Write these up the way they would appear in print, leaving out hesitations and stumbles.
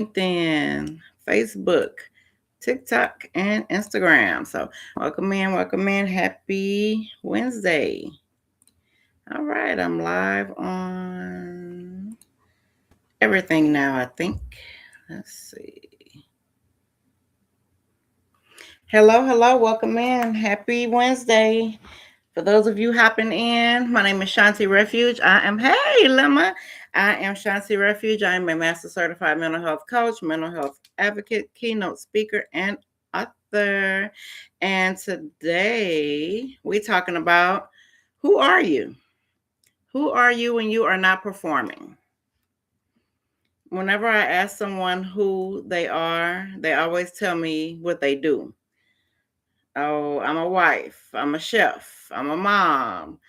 LinkedIn, Facebook, TikTok, and Instagram. So, welcome in, welcome in. Happy Wednesday. All right, I'm live on everything now, I think. Let's see. Hello, hello, welcome in. Happy Wednesday. For those of you hopping in, my name is Shanti Refuge. Hey, Lemma. I am Shanti Refuge. I am a master certified mental health coach, mental health advocate, keynote speaker, and author. And today we're talking about who are you? Who are you when you are not performing? Whenever I ask someone who they are, they always tell me what they do. Oh, I'm a wife, I'm a chef, I'm a mom,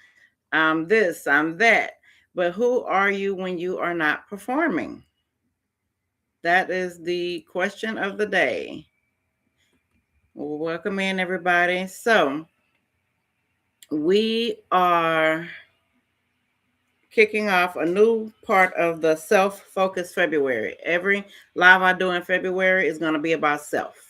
I'm this, I'm that. But who are you when you are not performing? That is the question of the day. Well, welcome in, everybody. So, we are kicking off a new part of the self focus February. Every live I do in February is going to be about self.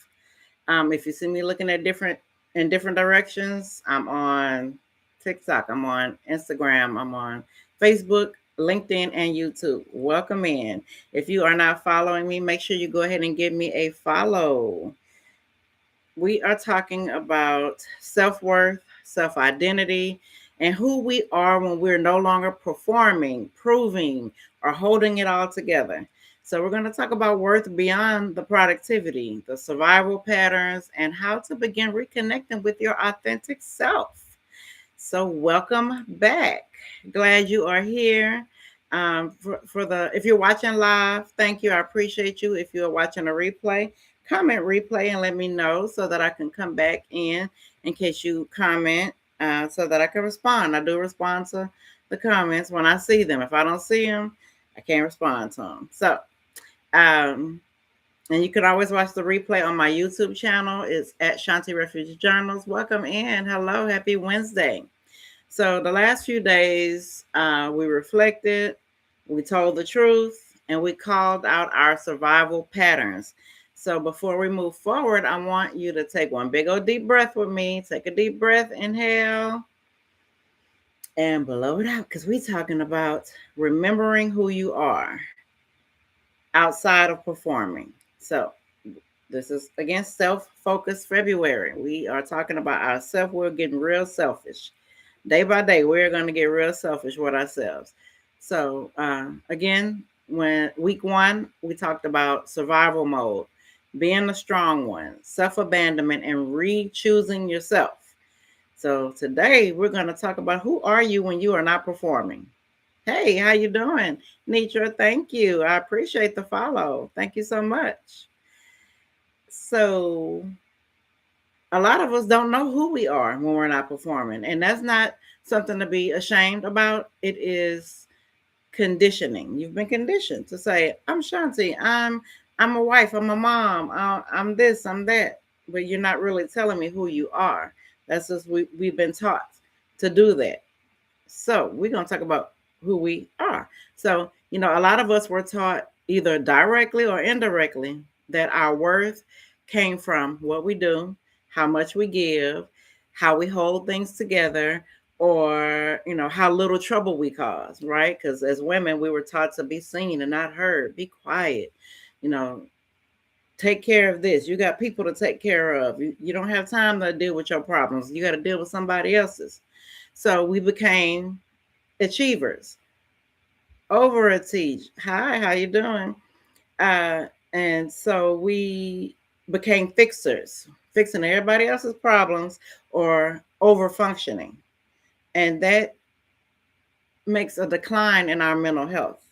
If you see me looking at different directions, I'm on TikTok, I'm on Instagram, I'm on Facebook, LinkedIn, and YouTube. Welcome in. If you are not following me, make sure you go ahead and give me a follow. We are talking about self-worth, self-identity, and who we are when we're no longer performing, proving, or holding it all together. So, we're going to talk about worth beyond the productivity, the survival patterns, and how to begin reconnecting with your authentic self. So, welcome back. Glad you are here. If you're watching live, thank you. I appreciate you. If you're watching a replay, comment replay and let me know so that I can come back in case you comment, so that I can respond. I do respond to the comments when I see them. If I don't see them, I can't respond to them. So, um, and you can always watch the replay on my YouTube channel. It's at Shanti Refuge Journals. Welcome in. Hello. Happy Wednesday. So the last few days, we reflected, we told the truth, and we called out our survival patterns. So before we move forward, I want you to take one big old deep breath with me. Take a deep breath, inhale, and blow it out, because we're talking about remembering who you are outside of performing. So this is, again, self-focused February. We are talking about ourselves. We're getting real selfish. Day by day, we're going to get real selfish with ourselves. So, again, when week one, we talked about survival mode, being a strong one, self abandonment, and re choosing yourself. So, today, we're going to talk about who are you when you are not performing. Hey, how you doing? Nitra, thank you. I appreciate the follow. Thank you so much. So, a lot of us don't know who we are when we're not performing, and that's not something to be ashamed about. It is conditioning. You've been conditioned to say, I'm Shanti, I'm a wife, I'm a mom, I'm this, I'm that, but you're not really telling me who you are. That's just we've been taught to do that. So we're going to talk about who we are. So, a lot of us were taught either directly or indirectly that our worth came from what we do, how much we give, how we hold things together, or, how little trouble we cause, right? Because as women, we were taught to be seen and not heard, be quiet, you know, take care of this. You got people to take care of. You don't have time to deal with your problems. You got to deal with somebody else's. So we became achievers, overachieved. Hi, how you doing? Uh, and so we became fixers, fixing everybody else's problems or over functioning, and that makes a decline in our mental health.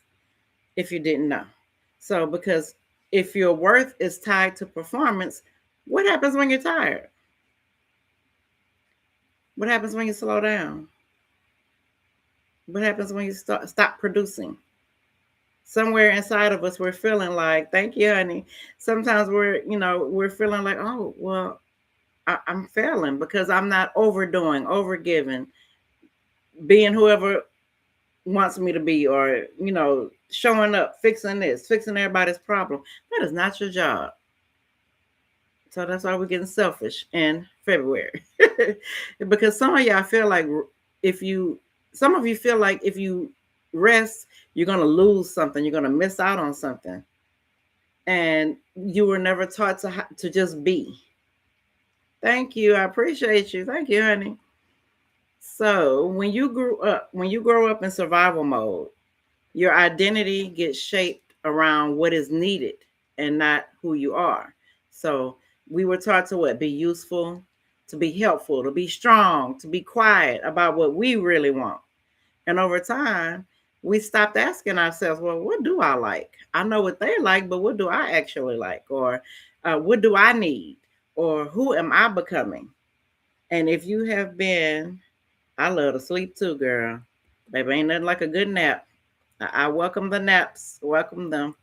If you didn't know, so because if your worth is tied to performance, what happens when you're tired? What happens when you slow down? What happens when you stop producing? Somewhere inside of us we're feeling like, thank you, honey, sometimes we're feeling like, oh well, I'm failing because I'm not overdoing, overgiving, being whoever wants me to be, or showing up, fixing this, fixing everybody's problem. That is not your job. So that's why we're getting selfish in February. Because some of y'all feel like if you some of you feel like if you rest, you're going to lose something, you're going to miss out on something, and you were never taught to just be. Thank you, I appreciate you. Thank you, honey. So when you grow up in survival mode, your identity gets shaped around what is needed and not who you are. So we were taught to what? Be useful, to be helpful, to be strong, to be quiet about what we really want. And over time, we stopped asking ourselves, well, what do I like? I know what they like, but what do I actually like? Or what do I need? Or who am I becoming? And if you have been, I love to sleep too, girl. Baby, ain't nothing like a good nap. I welcome the naps. Welcome them.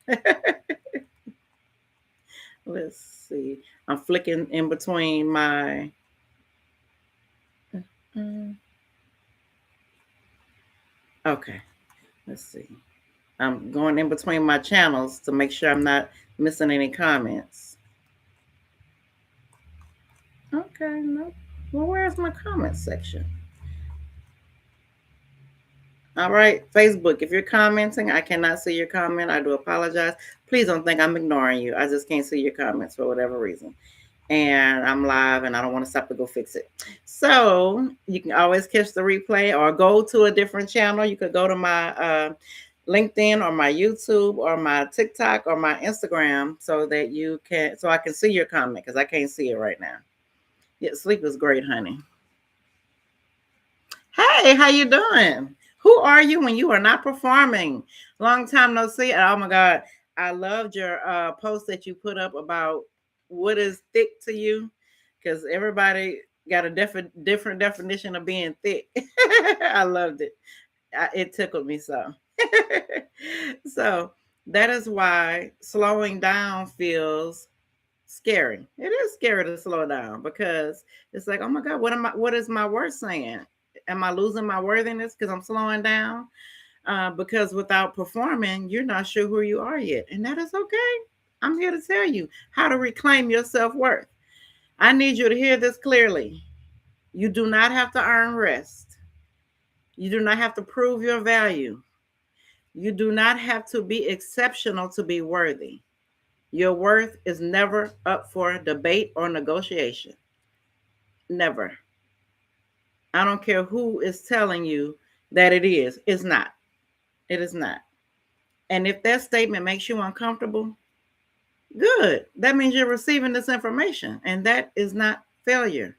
Let's see. I'm flicking in between my. Okay. Let's see. I'm going in between my channels to make sure I'm not missing any comments. Okay. No. Well, where's my comment section? All right, Facebook, if you're commenting, I cannot see your comment. I do apologize. Please don't think I'm ignoring you. I just can't see your comments for whatever reason. And I'm live and I don't want to stop to go fix it. So you can always catch the replay or go to a different channel. You could go to my LinkedIn or my YouTube or my TikTok or my Instagram so I can see your comment because I can't see it right now. Yeah, sleep is great, honey. Hey, how you doing? Who are you when you are not performing? Long time no see. Oh my God. I loved your post that you put up about what is thick to you, because everybody got a different definition of being thick. I loved it. It tickled me so. So that is why slowing down feels scary. It is scary to slow down because it's like, oh my God, what is my worth saying? Am I losing my worthiness because I'm slowing down? Because without performing, you're not sure who you are yet. And that is okay. I'm here to tell you how to reclaim your self-worth. I need you to hear this clearly. You do not have to earn rest. You do not have to prove your value. You do not have to be exceptional to be worthy. Your worth is never up for debate or negotiation. Never. I don't care who is telling you that it is. It's not. It is not. And if that statement makes you uncomfortable, good. That means you're receiving this information. And that is not failure.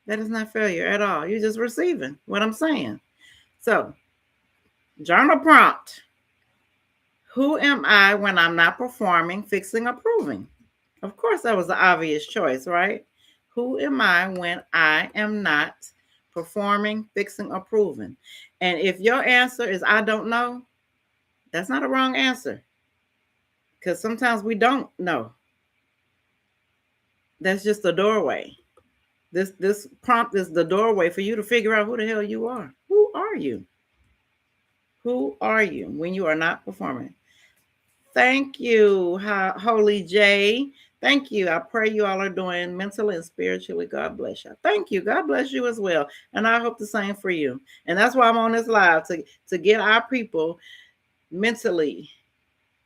That is not failure at all. You're just receiving what I'm saying. So, journal prompt. Who am I when I'm not performing, fixing, or proving? Of course, that was the obvious choice, right? Who am I when I am not performing, fixing, or proving? And if your answer is I don't know, that's not a wrong answer. Because sometimes we don't know. That's just the doorway. This prompt is the doorway for you to figure out who the hell you are. Who are you? Who are you when you are not performing? Thank you, Holy J. Thank you. I pray you all are doing mentally and spiritually. God bless you. Thank you. God bless you as well. And I hope the same for you. And that's why I'm on this live to get our people mentally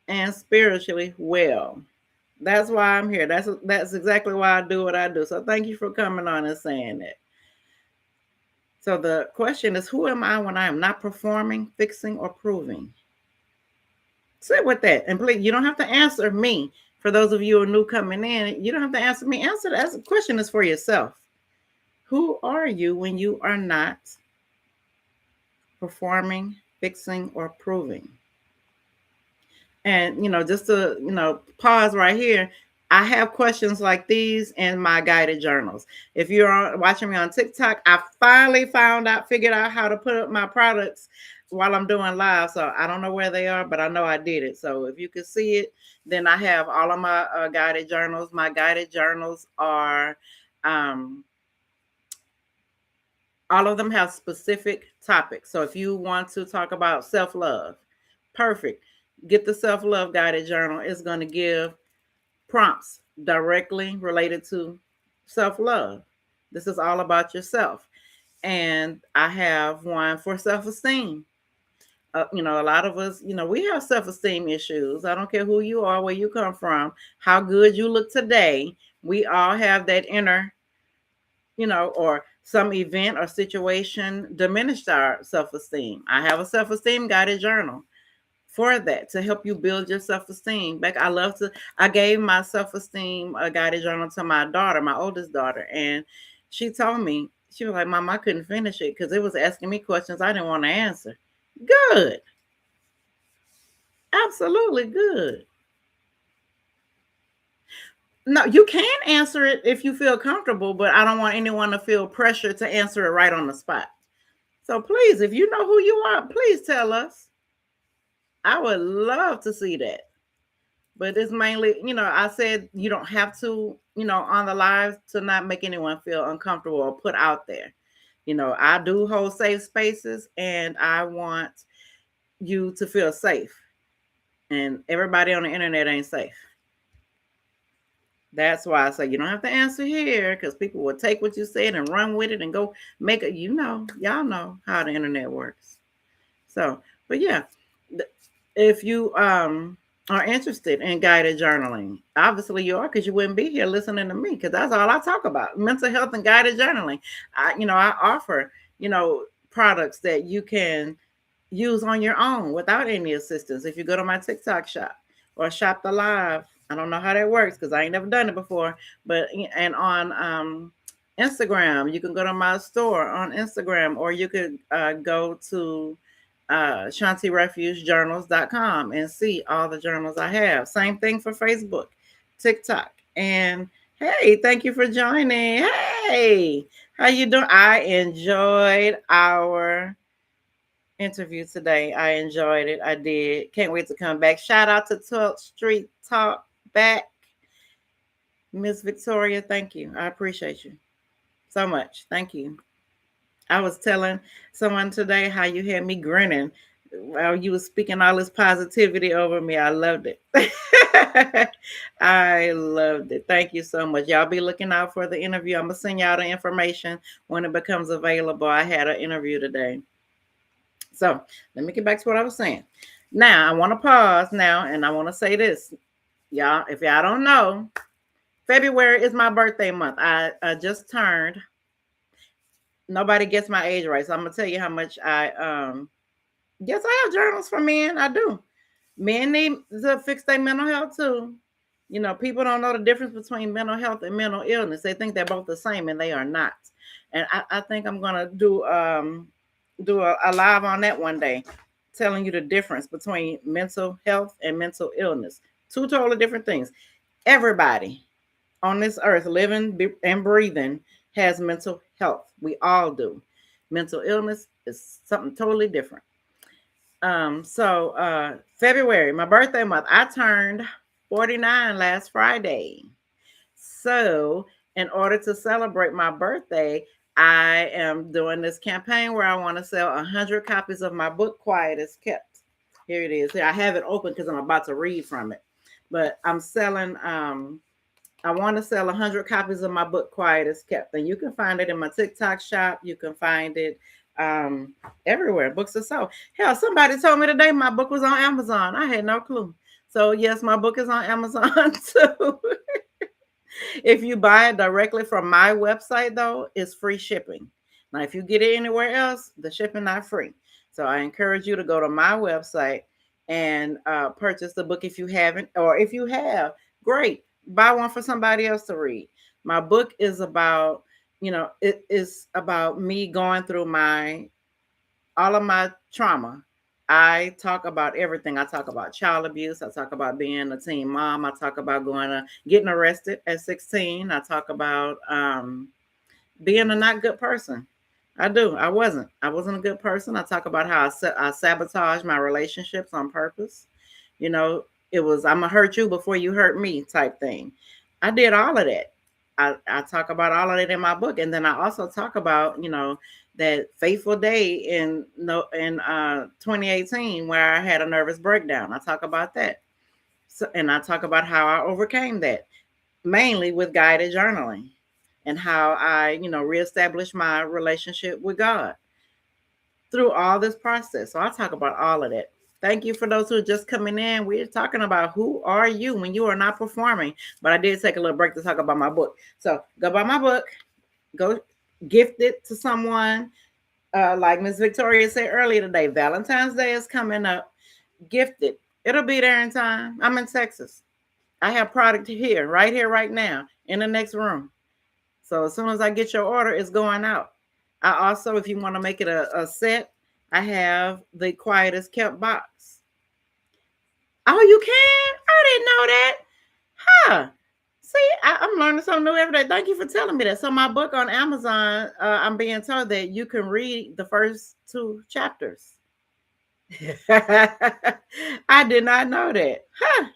and spiritually well. That's why I'm here. That's exactly why I do what I do. So thank you for coming on and saying that. So the question is, who am I when I am not performing, fixing, or proving? Sit with that. And please, you don't have to answer me. For those of you who are new coming in, you don't have to answer me. Answer that. The question is for yourself. Who are you when you are not performing, fixing, or proving? And, just to, pause right here. I have questions like these in my guided journals. If you're watching me on TikTok, I finally figured out how to put up my products while I'm doing live. So I don't know where they are, but I know I did it. So if you can see it, then I have all of my guided journals. My guided journals are All of them have specific topics. So if you want to talk about self-love, perfect. Get the self-love guided journal. It's going to give prompts directly related to self-love. This is all about yourself. And I have one for self-esteem. A lot of us, we have self-esteem issues. I don't care who you are, where you come from, how good you look today. We all have that inner, or some event or situation diminished our self-esteem. I have a self-esteem guided journal for that, to help you build your self-esteem back. I gave my self-esteem a guided journal to my daughter, my oldest daughter, and she told me, she was like, Mom, I couldn't finish it because it was asking me questions I didn't want to answer. Good. Absolutely good. No, you can answer it if you feel comfortable, but I don't want anyone to feel pressure to answer it right on the spot. So please, if you know who you are, please tell us. I would love to see that. But it's mainly, I said you don't have to, on the live, to not make anyone feel uncomfortable or put out there. I do hold safe spaces, and I want you to feel safe. And everybody on the internet ain't safe. That's why I say you don't have to answer here, because people will take what you said and run with it and go make it. Y'all know how the internet works. So, but yeah, if you are interested in guided journaling, obviously you are, because you wouldn't be here listening to me, because that's all I talk about: mental health and guided journaling. I offer products that you can use on your own without any assistance. If you go to my TikTok shop or Shop the Live, I don't know how that works because I ain't never done it before, and on Instagram, you can go to my store on Instagram, or you could go to ShantiRefugeJournals.com and see all the journals I have. Same thing for Facebook, TikTok, and hey, thank you for joining. Hey, how you doing? I enjoyed our interview today. I enjoyed it. I did. Can't wait to come back. Shout out to 12th Street Talk back. Miss Victoria, thank you. I appreciate you so much. Thank you. I was telling someone today how you had me grinning while you were speaking all this positivity over me. I loved it. I loved it. Thank you so much. Y'all be looking out for the interview. I'm going to send y'all the information when it becomes available. I had an interview today. So let me get back to what I was saying. Now, I want to pause now, and I want to say this. Y'all, if y'all don't know, February is my birthday month. I just turned. Nobody gets my age right, so I'm gonna tell you how much yes, I have journals for men. I do. Men need to fix their mental health too. People don't know the difference between mental health and mental illness. They think they're both the same, and they are not. And I think I'm gonna do a live on that one day, telling you the difference between mental health and mental illness. Two totally different things. Everybody on this earth, living and breathing, has mental health. We all do. Mental illness is something totally different. So February, my birthday month, I turned 49 last Friday. So in order to celebrate my birthday, I am doing this campaign where I want to sell 100 copies of my book, Quiet is Kept. Here it is. I have it open because I'm about to read from it. But I'm selling, I want to sell 100 copies of my book, Quiet is Kept. And you can find it in my TikTok shop. You can find it everywhere. Books are sold. Hell, somebody told me today my book was on Amazon. I had no clue. So yes, my book is on Amazon too. If you buy it directly from my website, though, it's free shipping. Now, if you get it anywhere else, the shipping not free. So I encourage you to go to my website and purchase the book if you haven't, or if you have, great. Buy one for somebody else to read. My book is about, it is about me going through all of my trauma. I talk about everything. I talk about child abuse. I talk about being a teen mom. I talk about getting arrested at 16. I talk about being a not good person. I do. I wasn't a good person. I talk about how I sabotage my relationships on purpose. It was, I'm going to hurt you before you hurt me type thing. I did all of that. I talk about all of it in my book. And then I also talk about, that fateful day in 2018 where I had a nervous breakdown. I talk about that. So, and I talk about how I overcame that, mainly with guided journaling, and how I, reestablished my relationship with God through all this process. So I'll talk about all of that. Thank you for those who are just coming in. We're talking about who are you when you are not performing. But I did take a little break to talk about my book. So go buy my book, go gift it to someone. Like Miss Victoria said earlier today, Valentine's Day is coming up. Gift it. It'll be there in time. I'm in Texas. I have product here, right now, in the next room. So as soon as I get your order, it's going out. I also, if you want to make it a set, I have the quietest kept box. Oh, you can? I didn't know that. Huh. See, I'm learning something new every day. Thank you for telling me that. So my book on Amazon, I'm being told that you can read the first 2 chapters. I did not know that. Huh.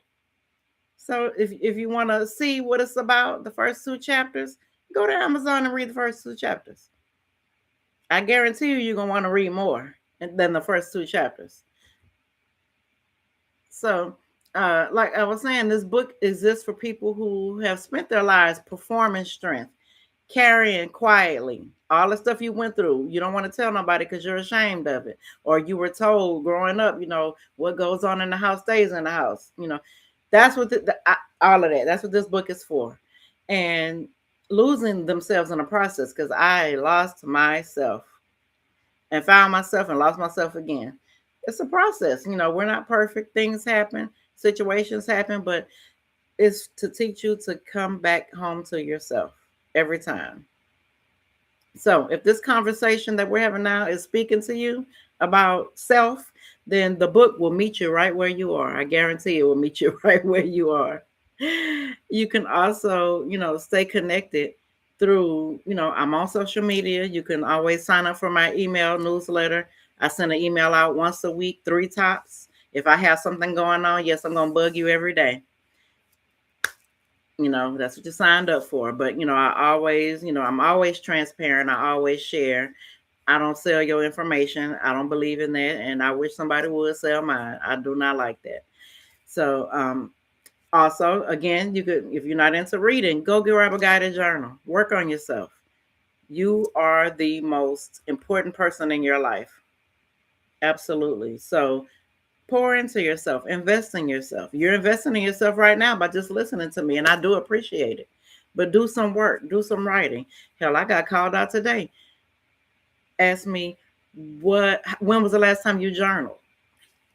So if you want to see what it's about, the first 2 chapters, go to Amazon and read the first 2 chapters. I guarantee you're going to want to read more than the first 2 chapters. So, like I was saying, this book exists for people who have spent their lives performing strength, carrying quietly all the stuff you went through. You don't want to tell nobody because you're ashamed of it, or you were told growing up, what goes on in the house stays in the house. That's what all of that. That's what this book is for, and losing themselves in the process, because I lost myself and found myself and lost myself again. It's a process. We're not perfect. Things happen, situations happen, but it's to teach you to come back home to yourself every time. So if this conversation that we're having now is speaking to you about self, then the book will meet you right where you are. I guarantee it will meet you right where you are. You can also, stay connected through, I'm on social media. You can always sign up for my email newsletter. I send an email out once a week, 3 tops. If I have something going on, yes, I'm going to bug you every day. That's what you signed up for. But, I always, I'm always transparent. I always share. I don't sell your information. I don't believe in that. And I wish somebody would sell mine. I do not like that. So, also, again, you could, if you're not into reading, go grab a guided journal. Work on yourself. You are the most important person in your life. Absolutely. So pour into yourself, invest in yourself. You're investing in yourself right now by just listening to me, and I do appreciate it. But do some work, do some writing. Hell, I got called out today. Asked me, when was the last time you journaled?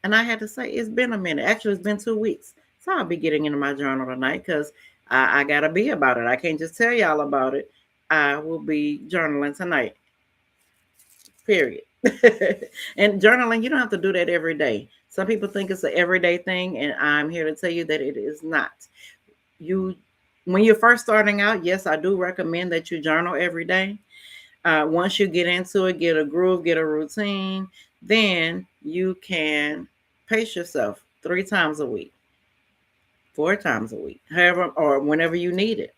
And I had to say, it's been a minute. Actually, it's been 2 weeks. So I'll be getting into my journal tonight because I got to be about it. I can't just tell y'all about it. I will be journaling tonight, period. And journaling, you don't have to do that every day. Some people think it's an everyday thing, and I'm here to tell you that it is not. When you're first starting out, yes, I do recommend that you journal every day. Once you get into it, get a groove, get a routine, then you can pace yourself 3 times a week, 4 times a week, however, or whenever you need it.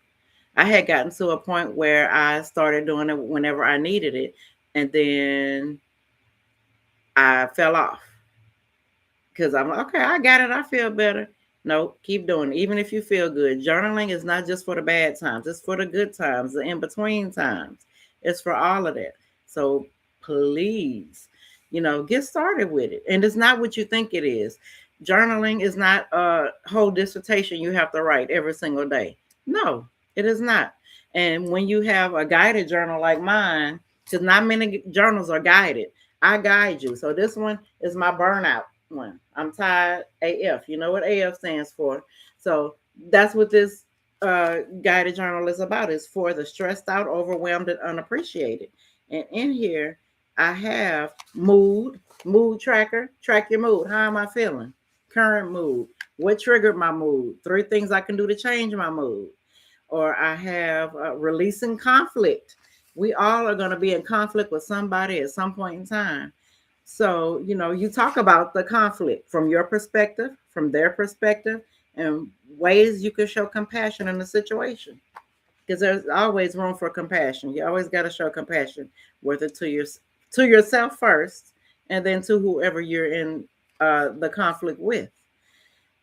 I had gotten to a point where I started doing it whenever I needed it, and then I fell off because I'm like, okay, I got it. I feel better. No, keep doing it. Even if you feel good, journaling is not just for the bad times. It's for the good times, the in-between times. It's for all of that. So please, get started with it. And it's not what you think it is. Journaling is not a whole dissertation you have to write every single day. No, it is not. And when you have a guided journal like mine, because not many journals are guided, I guide you. So this one is my burnout one. I'm tired AF. You know what AF stands for. So that's what this guided journal is about. It's for the stressed out, overwhelmed, and unappreciated. And in here, I have mood tracker. Track your mood. How am I feeling? Current mood. What triggered my mood? 3 things I can do to change my mood. Or I have releasing conflict. We all are going to be in conflict with somebody at some point in time. So, you talk about the conflict from your perspective, from their perspective, and ways you can show compassion in the situation. because there's always room for compassion. You always got to show compassion, whether to yourself first, and then to whoever you're in the conflict with.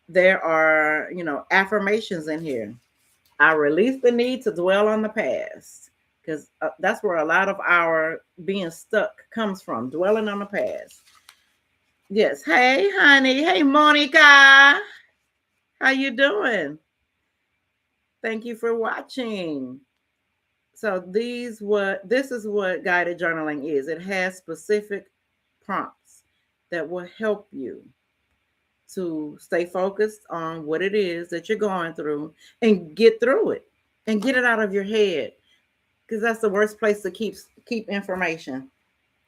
There are, affirmations in here. I release the need to dwell on the past, because that's where a lot of our being stuck comes from, dwelling on the past. Yes. Hey, honey. Hey, Monica. How you doing? Thank you for watching. So this is what guided journaling is. It has specific prompts that will help you to stay focused on what it is that you're going through and get through it and get it out of your head, because that's the worst place to keep information,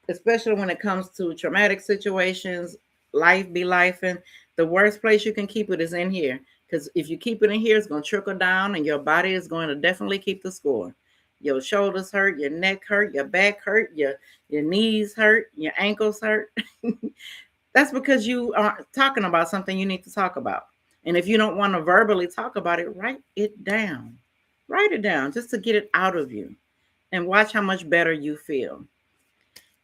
especially when it comes to traumatic situations. Life be life, and the worst place you can keep it is in here, because if you keep it in here, it's going to trickle down and your body is going to definitely keep the score. Your shoulders hurt, your neck hurt, your back hurt, your knees hurt, your ankles hurt. That's because you aren't talking about something you need to talk about. And if you don't want to verbally talk about it, write it down. Write it down just to get it out of you, and watch how much better you feel.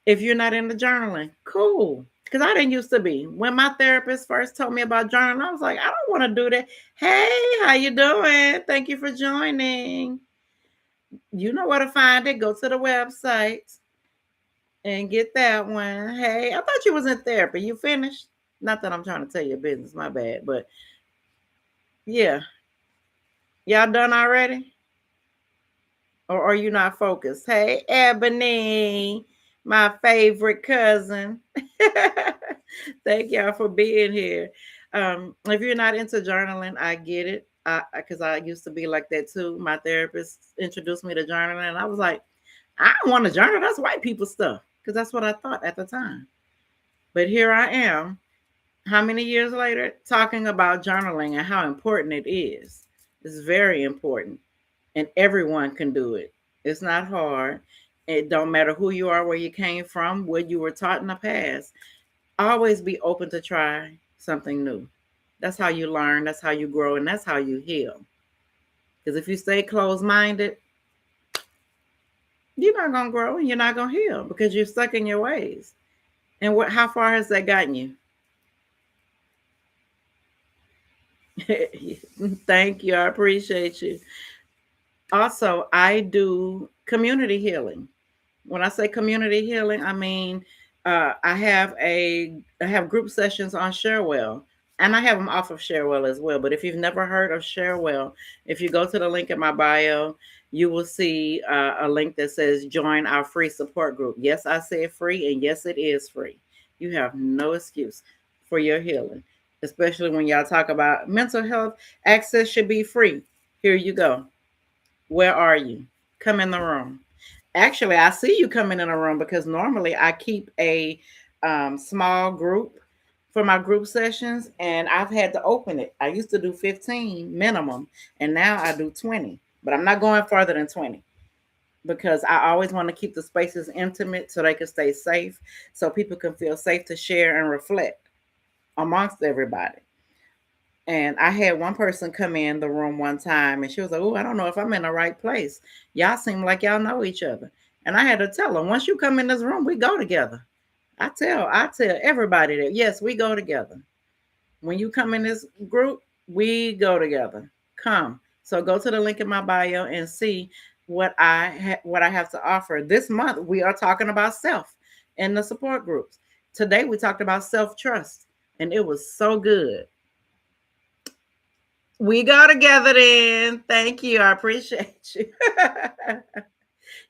If you're not into journaling, cool. Because I didn't used to be. When my therapist first told me about journaling, I was like, I don't want to do that. Hey, how you doing? Thank you for joining. You know where to find it. Go to the website and get that one. Hey, I thought you was in therapy. You finished? Not that I'm trying to tell your business, my bad. But yeah. Y'all done already? Or are you not focused? Hey, Ebony, my favorite cousin. Thank y'all for being here. If you're not into journaling, I get it. Because I used to be like that too. My therapist introduced me to journaling, and I was like, I don't want to journal. That's white people stuff. Because that's what I thought at the time. But here I am, how many years later, talking about journaling and how important it is. It's very important, and everyone can do it. It's not hard. It don't matter who you are, where you came from, what you were taught in the past. Always be open to try something new. That's how you learn, that's how you grow, and that's how you heal. Because if you stay closed-minded, you're not going to grow and you're not going to heal, because you're stuck in your ways. And how far has that gotten you? Thank you. I appreciate you. Also, I do community healing. When I say community healing, I mean I have group sessions on Sharewell, and I have them off of Sharewell as well. But if you've never heard of Sharewell, if you go to the link in my bio, you will see a link that says join our free support group. Yes, I said free, and yes, it is free. You have no excuse for your healing, especially when y'all talk about mental health. Access should be free. Here you go. Where are you? Come in the room. Actually, I see you coming in a room, because normally I keep a small group for my group sessions, and I've had to open it. I used to do 15 minimum, and now I do 20, but I'm not going further than 20, because I always want to keep the spaces intimate so they can stay safe, so people can feel safe to share and reflect amongst everybody. And I had one person come in the room one time, and she was like, "Oh, I don't know if I'm in the right place. Y'all seem like y'all know each other." And I had to tell her, once you come in this room, we go together. I tell everybody that, yes, we go together. When you come in this group, we go together. Come. So go to the link in my bio and see what I have to offer. This month we are talking about self in the support groups. Today we talked about self-trust, and it was so good. We go together then. Thank you. I appreciate you.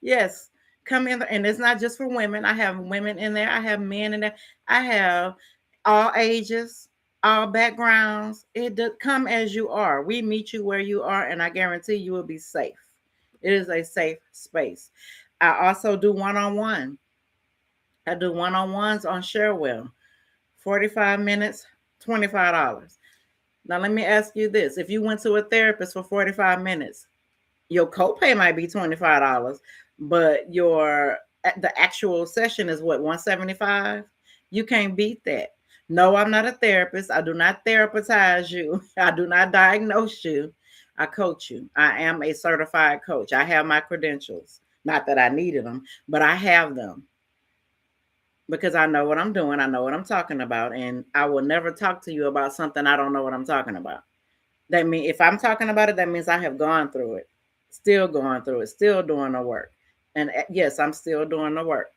Yes. Come in. And it's not just for women. I have women in there. I have men in there. I have all ages, all backgrounds. It does come as you are. We meet you where you are, and I guarantee you will be safe. It is a safe space. I also do one-on-one. I do one-on-ones on Sharewell. 45 minutes, $25. Now, let me ask you this. If you went to a therapist for 45 minutes, your copay might be $25, but the actual session is what, $175? You can't beat that. No, I'm not a therapist. I do not therapize you. I do not diagnose you. I coach you. I am a certified coach. I have my credentials. Not that I needed them, but I have them because I know what I'm doing. I know what I'm talking about. And I will never talk to you about something I don't know what I'm talking about. That means if I'm talking about it, that means I have gone through it, still going through it, still doing the work. And yes, I'm still doing the work,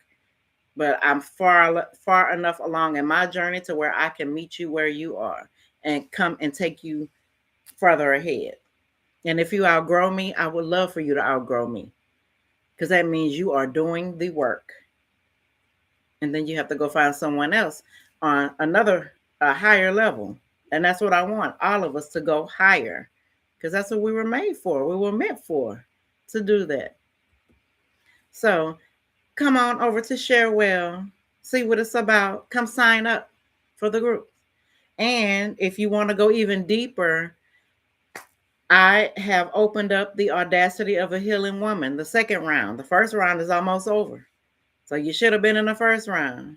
but I'm far enough along in my journey to where I can meet you where you are and come and take you further ahead. And if you outgrow me, I would love for you to outgrow me because that means you are doing the work. And then you have to go find someone else on another a higher level. And that's what I want all of us to go higher because that's what we were made for. We were meant for to do that. So come on over to Sharewell, see what it's about. Come sign up for the group. And if you want to go even deeper, I have opened up the Audacity of a Healing Woman, the second round. The first round is almost over. So you should have been in the first round.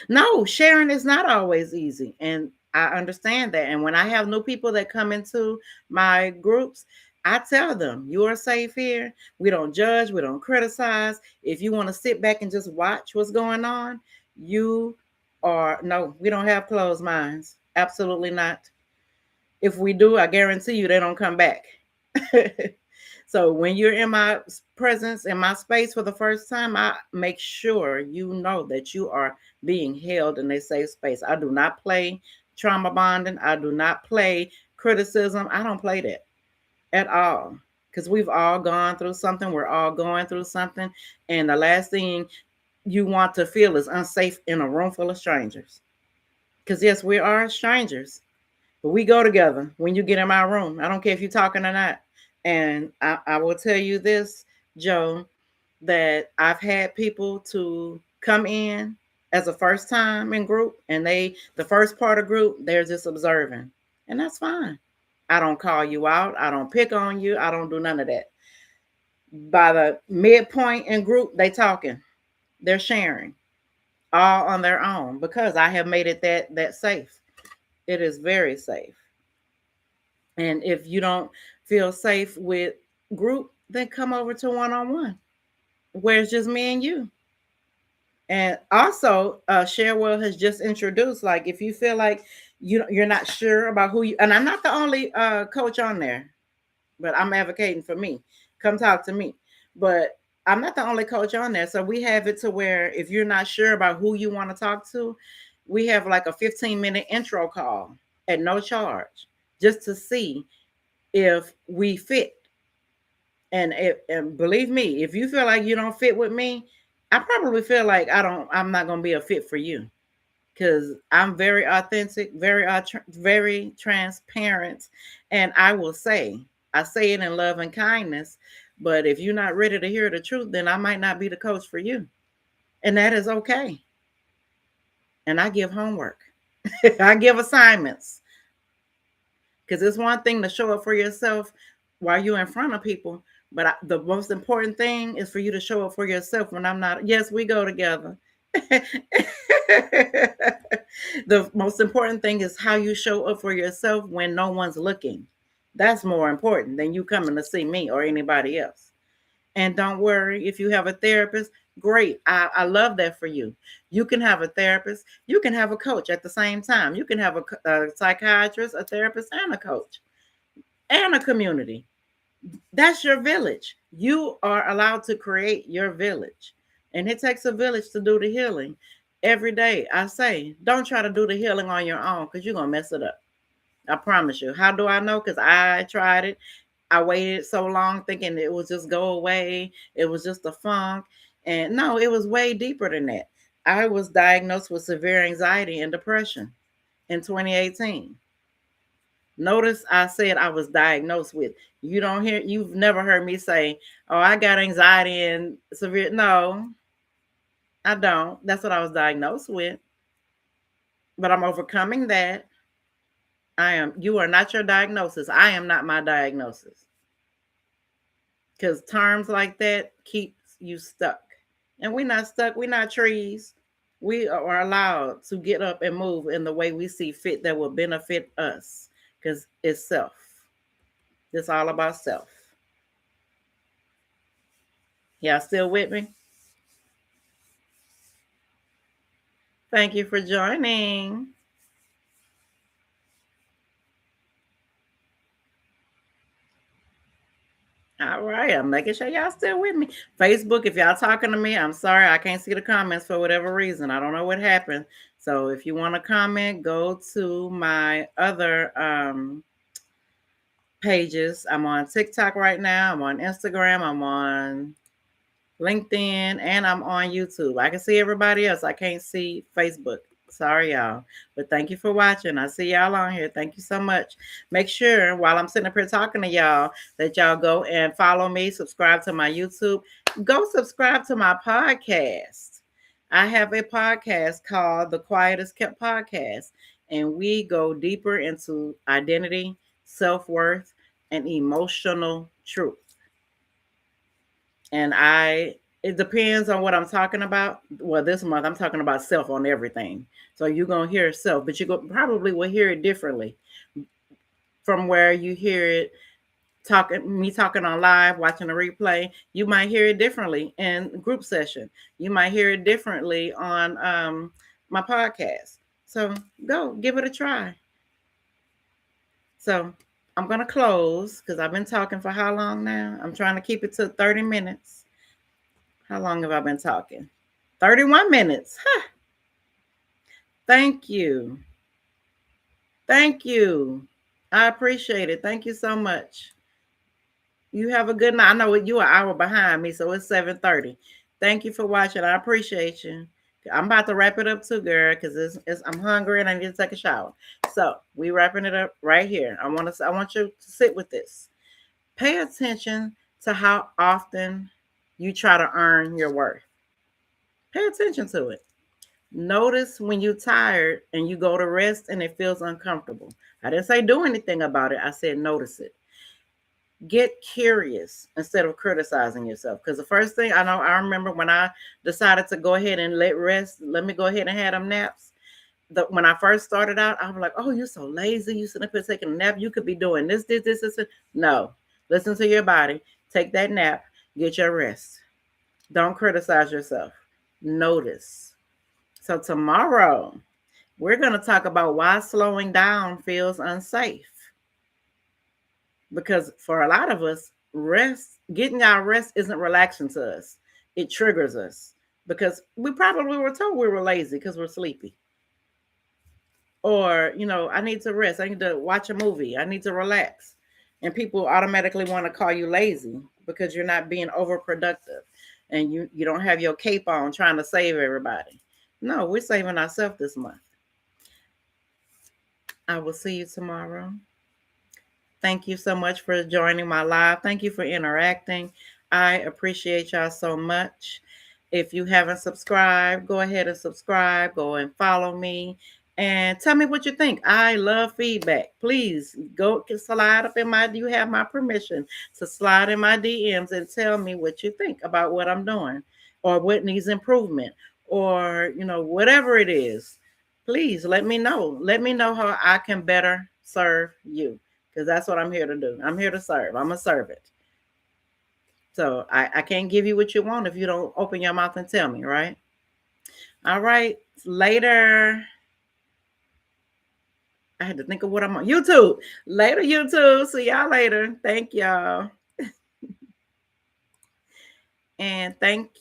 No, sharing is not always easy. And I understand that. And when I have new people that come into my groups, I tell them, you are safe here. We don't judge, we don't criticize. If you want to sit back and just watch what's going on, you are, no, we don't have closed minds. Absolutely not. If we do, I guarantee you they don't come back. So when you're in my presence, in my space for the first time, I make sure you know that you are being held in a safe space. I do not play trauma bonding. I do not play criticism. I don't play that at all because we've all gone through something. We're all going through something. And the last thing you want to feel is unsafe in a room full of strangers. Because, yes, we are strangers, but we go together when you get in my room. I don't care if you're talking or not. And I will tell you this, Joe, that I've had people to come in as a first time in group, and the first part of group, they're just observing. And that's fine. I don't call you out. I don't pick on you. I don't do none of that. By the midpoint in group, they talking. They're sharing all on their own because I have made it that safe. It is very safe. And if you don't feel safe with group, then come over to one-on-one where it's just me and you. And also, Sharewell has just introduced, like, if you feel like you're not sure about who you, and I'm not the only coach on there, but I'm advocating for me. Come talk to me. But I'm not the only coach on there. So we have it to where if you're not sure about who you want to talk to, we have like a 15-minute intro call at no charge just to see if we fit. And believe me, if you feel like you don't fit with me, I probably feel like I'm not going to be a fit for you because I'm very authentic, very transparent. And I say it in love and kindness. But if you're not ready to hear the truth, then I might not be the coach for you. And that is okay. And I give homework. I give assignments. Because it's one thing to show up for yourself while you're in front of people. But the most important thing is for you to show up for yourself when I'm not. Yes, we go together. The most important thing is how you show up for yourself when no one's looking. That's more important than you coming to see me or anybody else. And don't worry, if you have a therapist, great. I love that for you. You can have a therapist. You can have a coach at the same time. You can have a psychiatrist, a therapist, and a coach, and a community. That's your village. You are allowed to create your village. And it takes a village to do the healing. Every day, I say, don't try to do the healing on your own because you're going to mess it up. I promise you. How do I know? Because I tried it. I waited so long thinking it would just go away. It was just a funk. And no, it was way deeper than that. I was diagnosed with severe anxiety and depression in 2018. Notice I said I was diagnosed with. You've never heard me say, oh, I got anxiety and severe. No, I don't. That's what I was diagnosed with. But I'm overcoming that. You are not your diagnosis. I am not my diagnosis. Because terms like that keeps you stuck. And we're not stuck. We're not trees. We are allowed to get up and move in the way we see fit that will benefit us because it's self. It's all about self. Y'all still with me? Thank you for joining. All right, I'm making sure y'all still with me. Facebook, if y'all talking to me, I'm sorry I can't see the comments for whatever reason. I don't know what happened. So if you want to comment, go to my other pages. I'm on TikTok right now. I'm on Instagram. I'm on LinkedIn, and I'm on YouTube. I can see everybody else. I can't see Facebook. Sorry, y'all. But thank you for watching. I see y'all on here. Thank you so much. Make sure while I'm sitting up here talking to y'all that y'all go and follow me, subscribe to my YouTube, go subscribe to my podcast. I have a podcast called The Quietest Kept Podcast, and we go deeper into identity, self-worth, and emotional truth. And it depends on what I'm talking about. Well, this month I'm talking about self on everything. So you're gonna hear self, but probably will hear it differently from where you hear it talking on live, watching a replay. You might hear it differently in group session. You might hear it differently on my podcast. So go give it a try. So I'm gonna close because I've been talking for how long now? I'm trying to keep it to 30 minutes. How long have I been talking? 31 minutes. Huh. Thank you. Thank you. I appreciate it. Thank you so much. You have a good night. I know you're an hour behind me, so it's 7:30. Thank you for watching. I appreciate you. I'm about to wrap it up too, girl, because I'm hungry and I need to take a shower. So we wrapping it up right here. I want you to sit with this. Pay attention to how often you try to earn your worth. Pay attention to it. Notice when you're tired and you go to rest and it feels uncomfortable. I didn't say do anything about it. I said notice it. Get curious instead of criticizing yourself. Because the first thing I remember when I decided to go ahead and let me go ahead and have them naps. When I first started out, I was like, oh, you're so lazy. You sitting up here taking a nap. You could be doing this. No, listen to your body. Take that nap. Get your rest. Don't criticize yourself. Notice. So tomorrow, we're going to talk about why slowing down feels unsafe. Because for a lot of us, getting our rest isn't relaxing to us. It triggers us because we probably were told we were lazy because we're sleepy. Or, I need to rest. I need to watch a movie. I need to relax. And people automatically want to call you lazy because you're not being overproductive and you don't have your cape on trying to save everybody. No, we're saving ourselves this month. I will see you tomorrow. Thank you so much for joining my live. Thank you for interacting. I appreciate y'all so much. If you haven't subscribed, go ahead and subscribe. Go and follow me and tell me what you think. I love feedback. Please go slide up you have my permission to slide in my DMs and tell me what you think about what I'm doing or what needs improvement or, whatever it is. Please let me know. Let me know how I can better serve you because that's what I'm here to do. I'm here to serve. I'm a servant. So I can't give you what you want if you don't open your mouth and tell me, right? All right. Later. I had to think of what I'm on. YouTube. Later, YouTube. See y'all later. Thank y'all. And thank you.